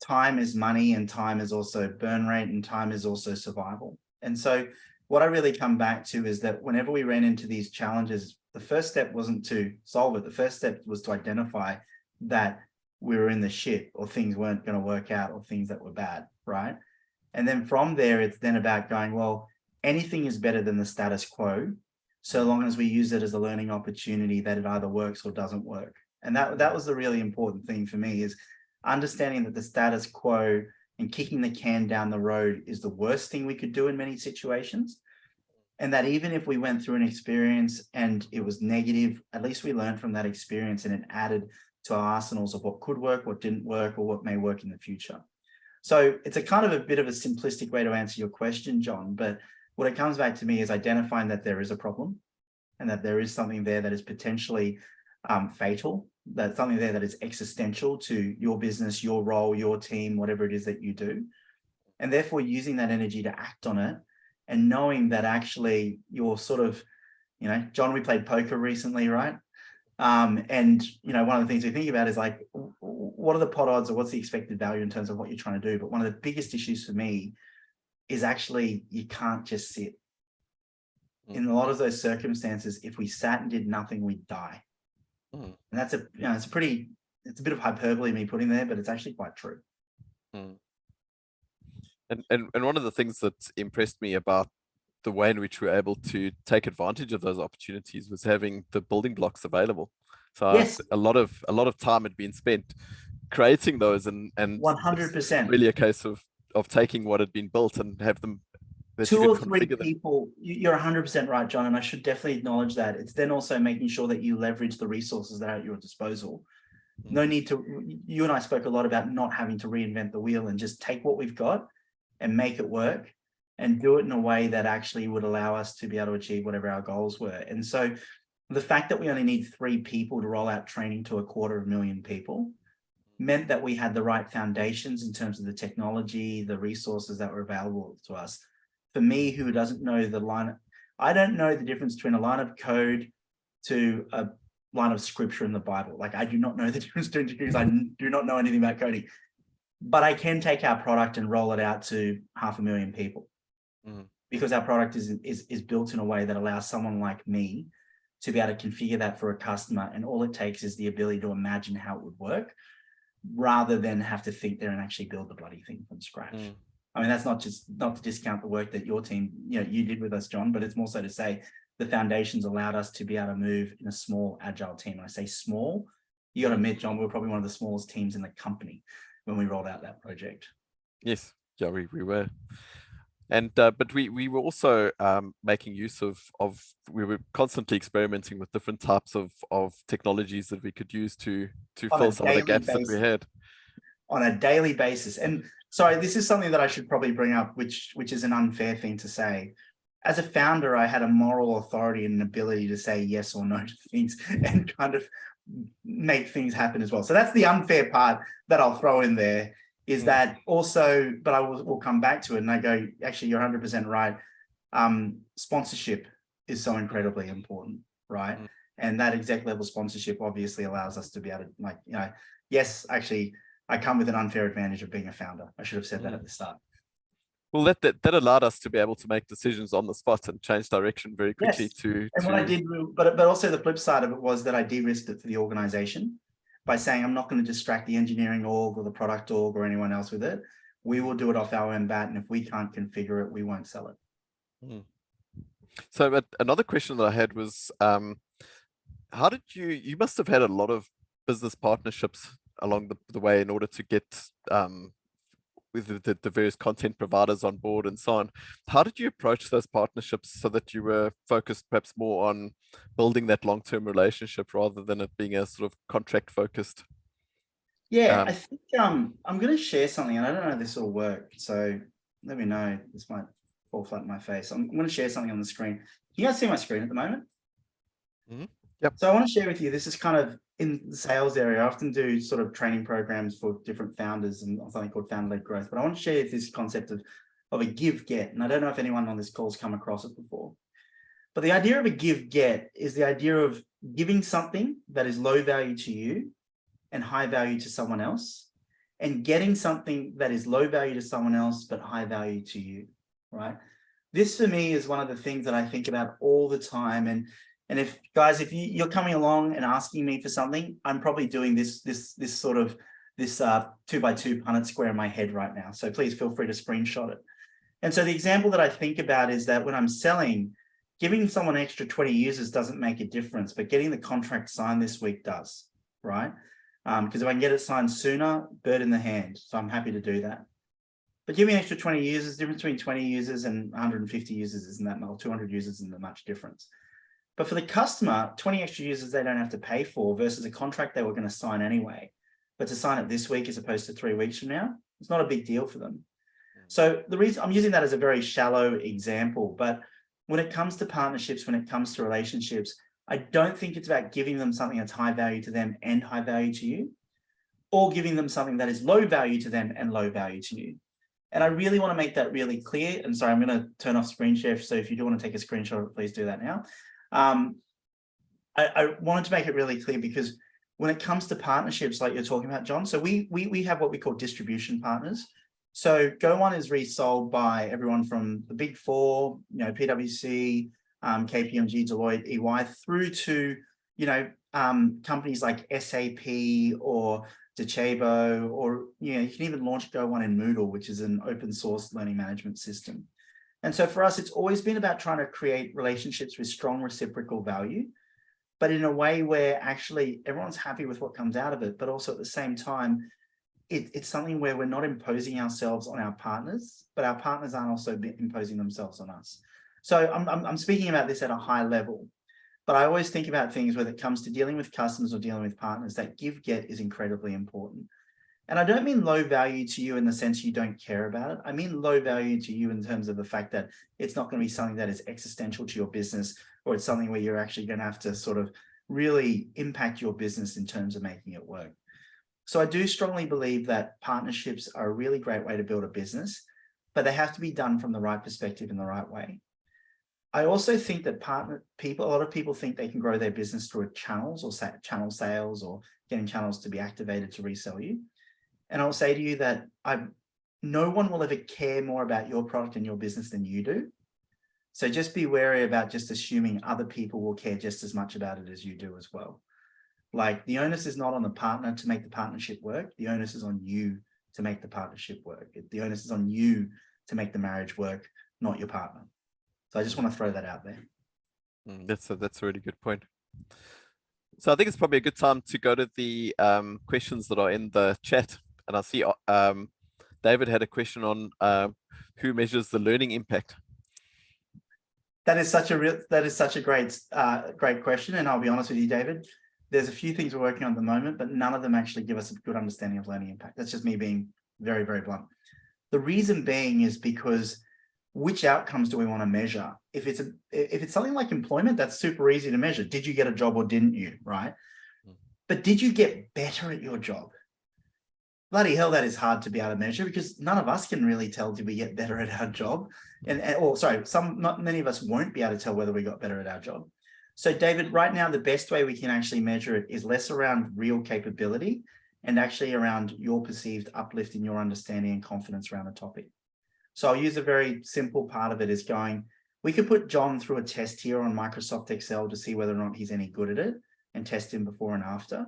time is money, and time is also burn rate, and time is also survival. And so what I really come back to is that whenever we ran into these challenges, the first step wasn't to solve it. The first step was to identify that we were in the shit, or things weren't going to work out, or things that were bad, right? And then from there, it's then about going, well, anything is better than the status quo, so long as we use it as a learning opportunity that it either works or doesn't work. And that was the really important thing for me, is understanding that the status quo and kicking the can down the road is the worst thing we could do in many situations. And that even if we went through an experience and it was negative, at least we learned from that experience and it added to our arsenals of what could work, what didn't work, or what may work in the future. So it's a kind of a bit of a simplistic way to answer your question, John, but what it comes back to me is identifying that there is a problem and that there is something there that is potentially fatal, that's something there that is existential to your business, your role, your team, whatever it is that you do. And therefore using that energy to act on it, and knowing that actually you're sort of, John, we played poker recently, right? And, one of the things we think about is like, what are the pot odds, or what's the expected value in terms of what you're trying to do? But one of the biggest issues for me is actually, you can't just sit. In a lot of those circumstances, if we sat and did nothing, we'd die. And that's it's a bit of hyperbole me putting there, but it's actually quite true. And one of the things that impressed me about the way in which we were able to take advantage of those opportunities was having the building blocks available. So yes, a lot of time had been spent creating those, and 100%. really a case of taking what had been built and have them that 2 you or could 3 configure them. people, you're 100% right, John, and I should definitely acknowledge that. It's then also making sure that you leverage the resources that are at your disposal. No need to, you and I spoke a lot about not having to reinvent the wheel, and just take what we've got and make it work, and do it in a way that actually would allow us to be able to achieve whatever our goals were. And so the fact that we only need 3 people to roll out training to 250,000 people meant that we had the right foundations in terms of the technology, the resources that were available to us. For me, who doesn't know I don't know the difference between a line of code to a line of scripture in the Bible. Like, I do not know the difference between two, because I do not know anything about coding. But I can take our product and roll it out to 500,000 people, because our product is built in a way that allows someone like me to be able to configure that for a customer. And all it takes is the ability to imagine how it would work, rather than have to think there and actually build the bloody thing from scratch. I mean, that's not to discount the work that your team, you did with us, John, but it's more so to say the foundations allowed us to be able to move in a small agile team. When I say small, you got to admit, John, we're probably one of the smallest teams in the company when we rolled out that project. Yes, yeah, we were. And but we were also making use of we were constantly experimenting with different types of technologies that we could use to fill some of the gaps that we had on a daily basis. And sorry, this is something that I should probably bring up, which is an unfair thing to say. As a founder, I had a moral authority and an ability to say yes or no to things and kind of make things happen as well. So that's the unfair part that I'll throw in there, is that also, but I will come back to it, and I go, actually, you're 100% right. Sponsorship is so incredibly important, right? And that exec level sponsorship obviously allows us to be able to, yes, actually, I come with an unfair advantage of being a founder. I should have said that at the start. Well, that allowed us to be able to make decisions on the spot and change direction very quickly. Yes. What I did, but also the flip side of it was that I de-risked it for the organization by saying, I'm not going to distract the engineering org or the product org or anyone else with it. We will do it off our own bat, and if we can't configure it, we won't sell it. So, but another question that I had was, how did you must have had a lot of business partnerships along the way in order to get with the various content providers on board and so on. How did you approach those partnerships so that you were focused perhaps more on building that long-term relationship rather than it being a sort of contract focused? Yeah, I think I'm going to share something, and I don't know if this will work. So let me know. This might fall flat in my face. I'm going to share something on the screen. Can you guys see my screen at the moment? Yep. So I want to share with you, this is kind of in the sales area. I often do sort of training programs for different founders and something called founder-led growth. But I want to share this concept of a give-get. And I don't know if anyone on this call's come across it before. But the idea of a give-get is the idea of giving something that is low value to you and high value to someone else, and getting something that is low value to someone else but high value to you, right? This for me is one of the things that I think about all the time. And if guys, if you're coming along and asking me for something, I'm probably doing this 2x2 Punnett square in my head right now. So please feel free to screenshot it. And so the example that I think about is that when I'm selling, giving someone an extra 20 users doesn't make a difference, but getting the contract signed this week does, right? Because if I can get it signed sooner, bird in the hand. So I'm happy to do that. But giving an extra 20 users, the difference between 20 users and 150 users isn't that much, 200 users isn't that much difference. But for the customer, 20 extra users they don't have to pay for versus a contract they were going to sign anyway. But to sign it this week as opposed to 3 weeks from now, it's not a big deal for them. So the reason I'm using that as a very shallow example, but when it comes to partnerships, when it comes to relationships, I don't think it's about giving them something that's high value to them and high value to you, or giving them something that is low value to them and low value to you. And I really want to make that really clear. And sorry, I'm going to turn off screen share. So if you do want to take a screenshot, please do that now. I wanted to make it really clear because when it comes to partnerships like you're talking about, John, so we have what we call distribution partners. So Go1 is resold by everyone from the big four, PwC, KPMG, Deloitte, EY, through to, companies like SAP or Docebo, or, you can even launch Go1 in Moodle, which is an open source learning management system. And so for us, it's always been about trying to create relationships with strong reciprocal value, but in a way where actually everyone's happy with what comes out of it, but also at the same time, it's something where we're not imposing ourselves on our partners, but our partners aren't also imposing themselves on us. So I'm speaking about this at a high level, but I always think about things when it comes to dealing with customers or dealing with partners, that give-get is incredibly important. And I don't mean low value to you in the sense you don't care about it. I mean low value to you in terms of the fact that it's not going to be something that is existential to your business, or it's something where you're actually going to have to sort of really impact your business in terms of making it work. So I do strongly believe that partnerships are a really great way to build a business, but they have to be done from the right perspective in the right way. I also think that a lot of people think they can grow their business through channels or channel sales or getting channels to be activated to resell you. And I'll say to you that no one will ever care more about your product and your business than you do. So just be wary about just assuming other people will care just as much about it as you do as well. Like, the onus is not on the partner to make the partnership work. The onus is on you to make the partnership work. The onus is on you to make the marriage work, not your partner. So I just want to throw that out there. That's a really good point. So I think it's probably a good time to go to the questions that are in the chat. And I see David had a question on who measures the learning impact. That is such a great question. And I'll be honest with you, David, there's a few things we're working on at the moment, but none of them actually give us a good understanding of learning impact. That's just me being very, very blunt. The reason being is because which outcomes do we want to measure? If it's something like employment, that's super easy to measure. Did you get a job or didn't you, right? But did you get better at your job? Bloody hell, that is hard to be able to measure, because none of us can really tell, did we get better at our job? Not many of us won't be able to tell whether we got better at our job. So David, right now, the best way we can actually measure it is less around real capability and actually around your perceived uplift in your understanding and confidence around the topic. So I'll use a very simple part of it is we could put John through a test here on Microsoft Excel to see whether or not he's any good at it and test him before and after.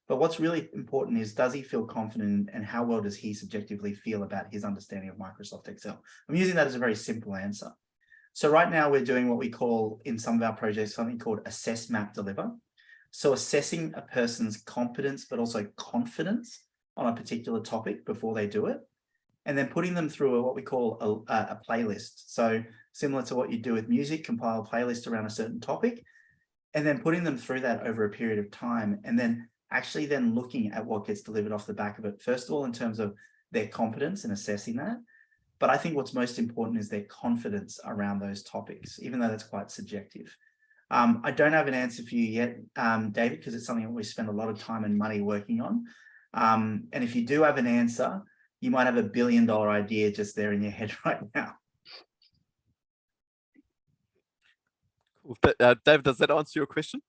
But what's really important is, does he feel confident, and how well does he subjectively feel about his understanding of Microsoft Excel? I'm using that as a very simple answer. So right now we're doing what we call in some of our projects, something called assess, map, deliver. So assessing a person's competence, but also confidence on a particular topic before they do it. and then putting them through what we call a playlist. So similar to what you do with music, compile a playlist around a certain topic, and then putting them through that over a period of time, and then actually then looking at what gets delivered off the back of it. First of all, in terms of their competence and assessing that. But I think what's most important is their confidence around those topics, even though that's quite subjective. I don't have an answer for you yet, David, because it's something that we spend a lot of time and money working on. And if you do have an answer, you might have $1 billion idea just there in your head right now. Cool. Dave, does that answer your question?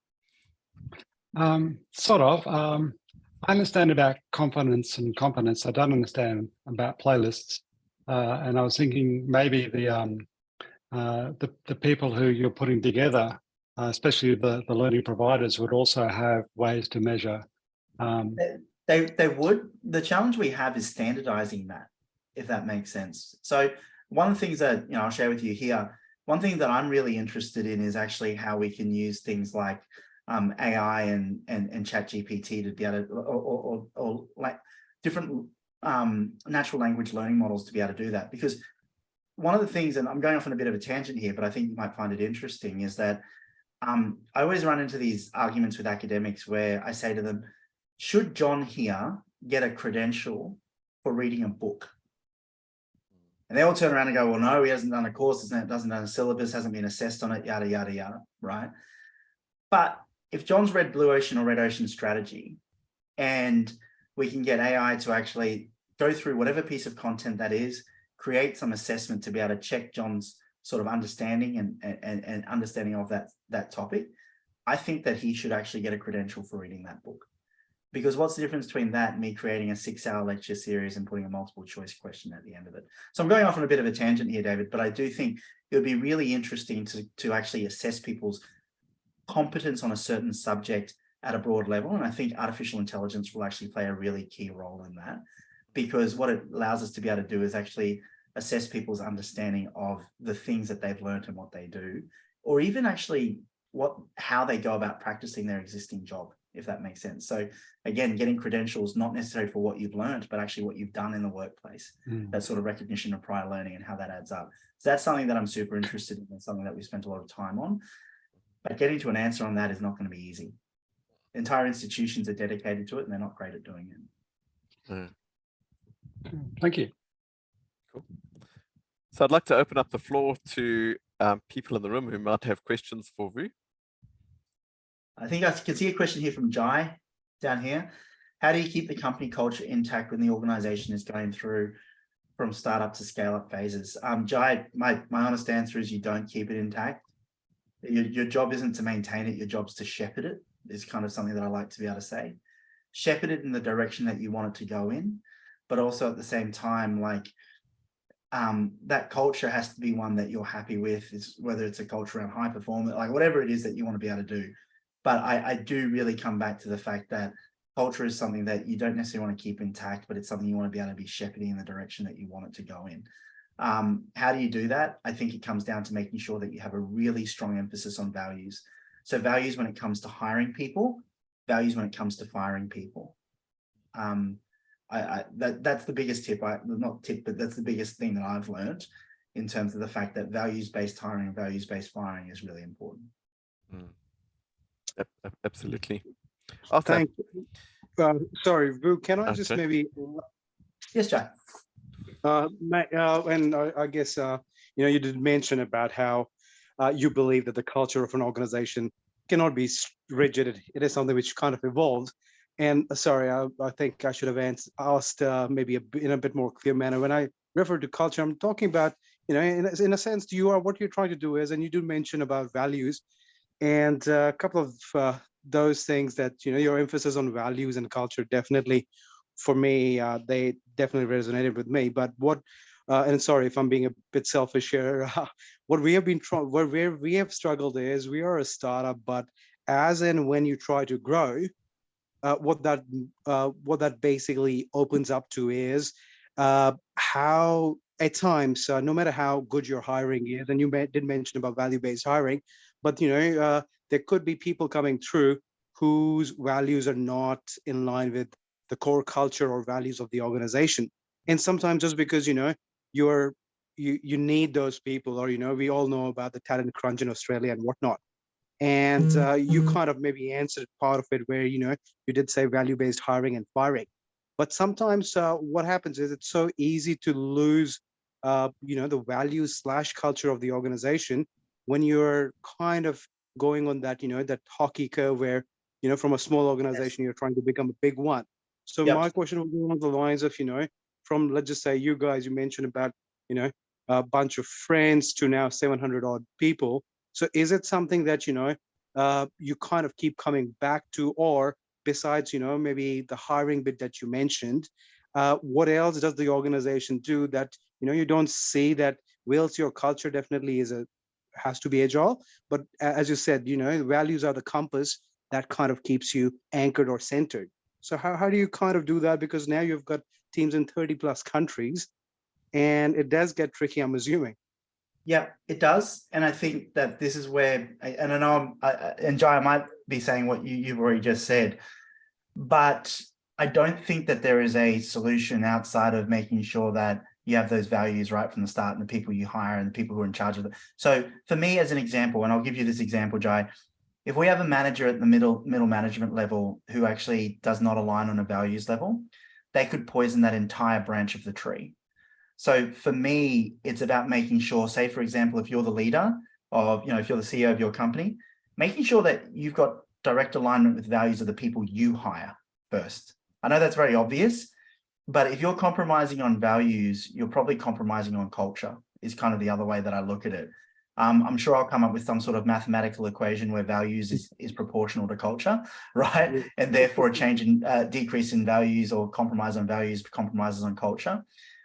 Sort of. I understand about confidence and competence. I don't understand about playlists. And I was thinking maybe the people who you're putting together, especially the learning providers, would also have ways to measure. They would. The challenge we have is standardizing that, if that makes sense. So one of the things that I'll share with you here, one thing that I'm really interested in is actually how we can use things like AI and ChatGPT to be able to, or like different natural language learning models to be able to do that. Because one of the things, and I'm going off on a bit of a tangent here, but I think you might find it interesting, is that I always run into these arguments with academics where I say to them, should John here get a credential for reading a book? And they all turn around and go, well, no, he hasn't done a course, doesn't done a syllabus, hasn't been assessed on it, yada, yada, yada, right? But if John's read Blue Ocean or Red Ocean Strategy, and we can get AI to actually go through whatever piece of content that is, create some assessment to be able to check John's sort of understanding and understanding of that topic, I think that he should actually get a credential for reading that book. Because what's the difference between that and me creating a 6-hour lecture series and putting a multiple choice question at the end of it? So I'm going off on a bit of a tangent here, David, but I do think it would be really interesting to actually assess people's competence on a certain subject at a broad level. And I think artificial intelligence will actually play a really key role in that, because what it allows us to be able to do is actually assess people's understanding of the things that they've learned and what they do, or even actually how they go about practicing their existing job, if that makes sense. So again, getting credentials, not necessarily for what you've learned, but actually what you've done in the workplace, that sort of recognition of prior learning and how that adds up. So that's something that I'm super interested in and something that we spent a lot of time on. But getting to an answer on that is not going to be easy. Entire institutions are dedicated to it and they're not great at doing it. Thank you. Cool. So I'd like to open up the floor to people in the room who might have questions for Vu. I think I can see a question here from Jai down here. How do you keep the company culture intact when the organization is going through from startup to scale up phases? Jai, my honest answer is you don't keep it intact. Your job isn't to maintain it, your job's to shepherd it, is kind of something that I like to be able to say. Shepherd it in the direction that you want it to go in, but also at the same time, like that culture has to be one that you're happy with, whether it's a culture around high performance, like whatever it is that you want to be able to do. But I do really come back to the fact that culture is something that you don't necessarily want to keep intact, but it's something you want to be able to be shepherding in the direction that you want it to go in. How do you do that? I think it comes down to making sure that you have a really strong emphasis on values. So values when it comes to hiring people, values when it comes to firing people. That's the biggest tip, not tip, but that's the biggest thing that I've learned in terms of the fact that values-based hiring and values-based firing is really important. Absolutely. Thank you. Sorry, Vu, can I just maybe? Yes, Jack. And I guess you did mention about how you believe that the culture of an organization cannot be rigid. It is something which kind of evolved. And sorry, I think I should have asked maybe in a bit more clear manner. When I refer to culture, I'm talking about, in a sense, what you're trying to do is, and you do mention about values, and a couple of those things that, your emphasis on values and culture definitely, for me, they definitely resonated with me. But and sorry if I'm being a bit selfish here, what we have struggled is we are a startup, but as and when you try to grow, what that basically opens up to is how at times, no matter how good your hiring is, and you did mention about value-based hiring, but there could be people coming through whose values are not in line with the core culture or values of the organization. And sometimes just because, you know, you need those people, or, you know, we all know about the talent crunch in Australia and whatnot. And you kind of maybe answered part of it where, you know, you did say value-based hiring and firing. But sometimes what happens is it's so easy to lose, you know, the values / culture of the organization when you're kind of going on that, you know, that hockey curve where, you know, from a small organization, you're trying to become a big one. So my question would be along the lines of, you know, from, let's just say you guys, you mentioned about, you know, a bunch of friends to now 700 odd people. So is it something that, you know, you kind of keep coming back to, or besides, you know, maybe the hiring bit that you mentioned, what else does the organization do that, you know, you don't see that whilst your culture definitely has to be agile, but as you said, you know, values are the compass that kind of keeps you anchored or centered. So how do you kind of do that? Because now you've got teams in 30 plus countries, and it does get tricky, I'm assuming. Yeah, it does. And I think that this is where, and I know, and Jai, I might be saying what you've already just said, but I don't think that there is a solution outside of making sure that you have those values right from the start, and the people you hire and the people who are in charge of it. So for me, as an example, and I'll give you this example, Jai, if we have a manager at the middle management level who actually does not align on a values level, they could poison that entire branch of the tree. So for me, it's about making sure, say, for example, if you're the leader of, you know, if you're the CEO of your company, making sure that you've got direct alignment with values of the people you hire first. I know that's very obvious, but if you're compromising on values, you're probably compromising on culture, is kind of the other way that I look at it. I'm sure I'll come up with some sort of mathematical equation where values is proportional to culture, right? And therefore a change in decrease in values or compromise on values compromises on culture.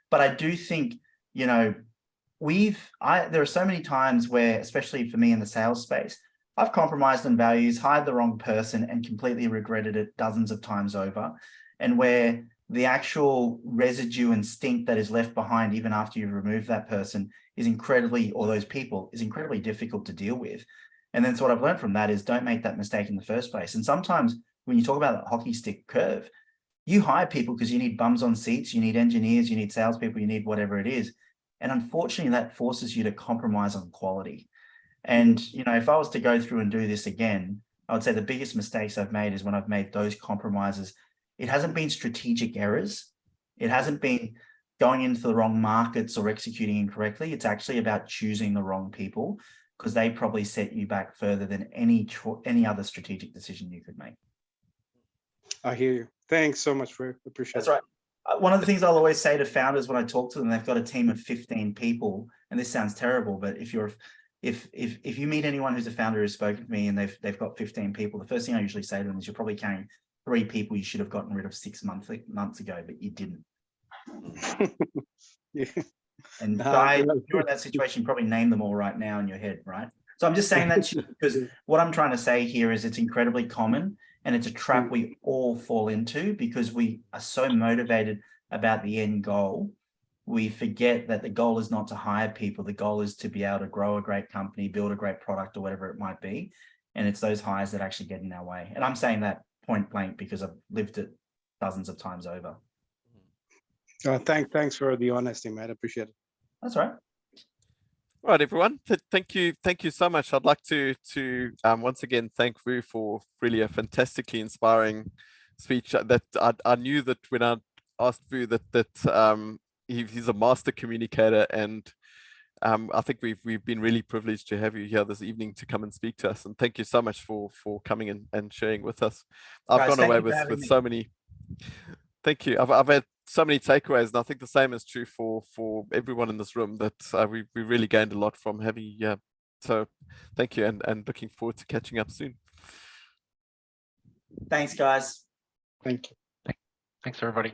But I do think, you know, there are so many times where, especially for me in the sales space, I've compromised on values, hired the wrong person, and completely regretted it dozens of times over. And where the actual residue and stink that is left behind, even after you've removed that person, is incredibly, or those people, is incredibly difficult to deal with. And then so what I've learned from that is don't make that mistake in the first place. And sometimes when you talk about that hockey stick curve, you hire people because you need bums on seats, you need engineers, you need salespeople, you need whatever it is. And unfortunately, that forces you to compromise on quality. And, you know, if I was to go through and do this again, I would say the biggest mistakes I've made is when I've made those compromises. It hasn't been strategic errors. It hasn't been going into the wrong markets or executing incorrectly. It's actually about choosing the wrong people, because they probably set you back further than any other strategic decision you could make. I hear you. Thanks so much for appreciating. That's right. One of the things I'll always say to founders when I talk to them, they've got a team of 15 people, and this sounds terrible, but if you meet anyone who's a founder who's spoken to me and they've got 15 people, the first thing I usually say to them is you're probably carrying 3 people you should have gotten rid of 6 months ago, but you didn't. Yeah. And you're in that situation, you probably name them all right now in your head, right? So I'm just saying that because what I'm trying to say here is it's incredibly common, and it's a trap we all fall into because we are so motivated about the end goal. We forget that the goal is not to hire people. The goal is to be able to grow a great company, build a great product, or whatever it might be. And it's those hires that actually get in our way. And I'm saying that point blank because I've lived it dozens of times over. Thanks for the honesty, Matt. I appreciate it. That's all right. All right, everyone. Thank you so much. I'd like to once again thank Vu for really a fantastically inspiring speech. That I knew that when I asked Vu that he's a master communicator, and I think we've been really privileged to have you here this evening to come and speak to us. And thank you so much for coming in and sharing with us. I've gone away with so many. Thank you. I've had so many takeaways, and I think the same is true for everyone in this room, that we really gained a lot from having you here. So thank you, and looking forward to catching up soon. Thanks, guys. Thank you. Thanks, everybody.